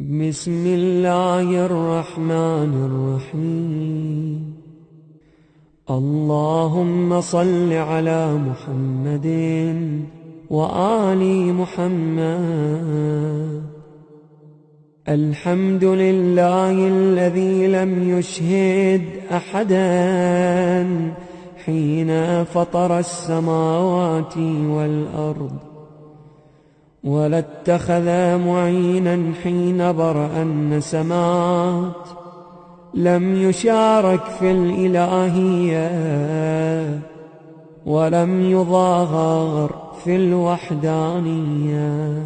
بسم الله الرحمن الرحيم. اللهم صل على محمد وآل محمد. الحمد لله الذي لم يشهد أحدا حين فطر السماوات والأرض، ولا اتخذ معينا حين برأ النسمات، لم يشارك في الإلهية ولم يظاهر في الوحدانية.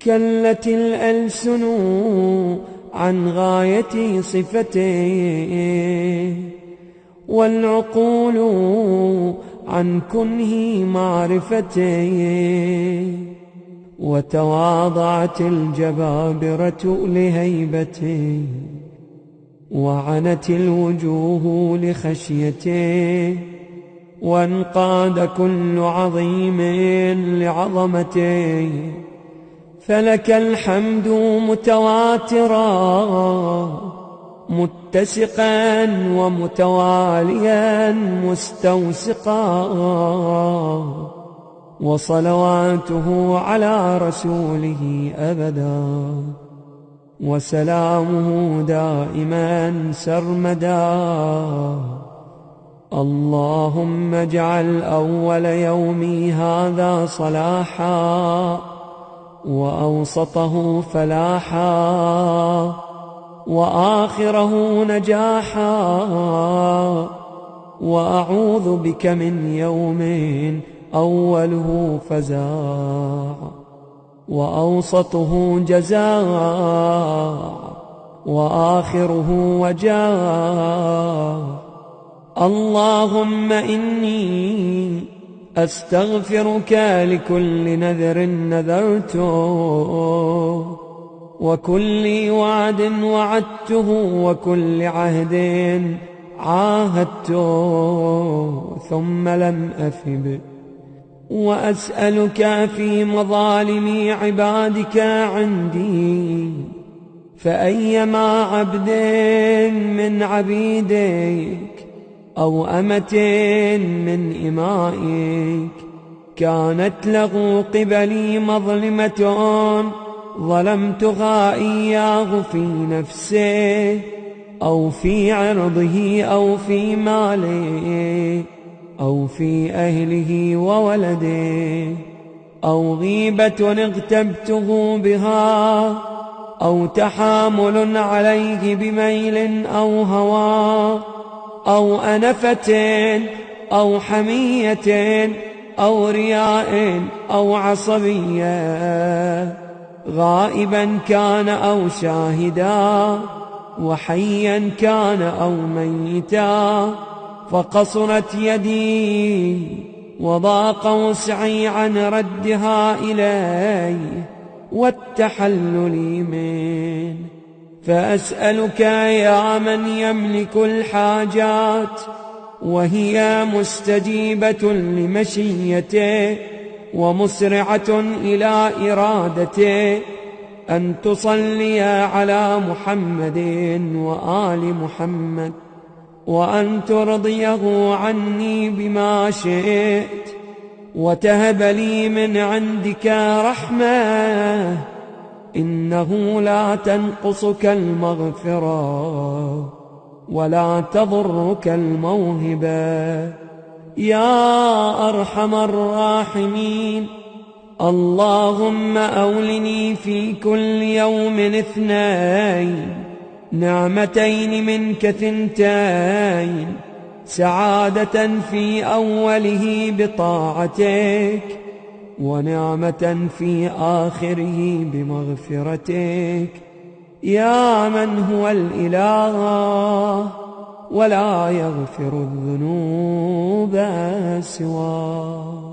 كلت الألسن عن غاية صفته، والعقول عن كنه معرفته، وتواضعت الجبابرة لهيبته، وعنت الوجوه لخشيته، وانقاد كل عظيم لعظمته. فلك الحمد متواترا متسقا ومتواليا مستوسقا، وصلواته على رسوله أبدا، وسلامه دائما سرمدا. اللهم اجعل أول يومي هذا صلاحا، وأوسطه فلاحا، وآخره نجاحا. وأعوذ بك من يوم أوله فزاع، وأوسطه جزاع، وآخره وجاع. اللهم إني أستغفرك لكل نذر نذرته، وكل وعد وعدته، وكل عهد عاهدته ثم لم أف به. وأسألك في مظالم عبادك عندي، فأيما عبد من عبيدك أو أمة من إمائك كانت له قبلي مظلمة ظلمتها إياه في نفسه أو في عرضه أو في ماله أو في أهله وولده، أو غيبة اغتبته بها، أو تحامل عليه بميل أو هوى، أو أنفة أو حمية أو رياء أو عصبية، غائبا كان أو شاهدا، وحيا كان أو ميتا. فقصرت يدي وضاق وسعي عن ردها إلي والتحلل منه. فأسألك يا من يملك الحاجات وهي مستجيبة لمشيته ومسرعة إلى إرادته، أن تصلي على محمد وآل محمد، وأن ترضيه عني بما شئت، وتهب لي من عندك رحمة، إنه لا تنقصك المغفرة ولا تضرك الموهبة يا أرحم الراحمين. اللهم أولني في كل يوم 2 نعمتين منك 2، سعادة في أوله بطاعتك، ونعمة في آخره بمغفرتك، يا من هو الإله ولا يغفر الذنوب سواه.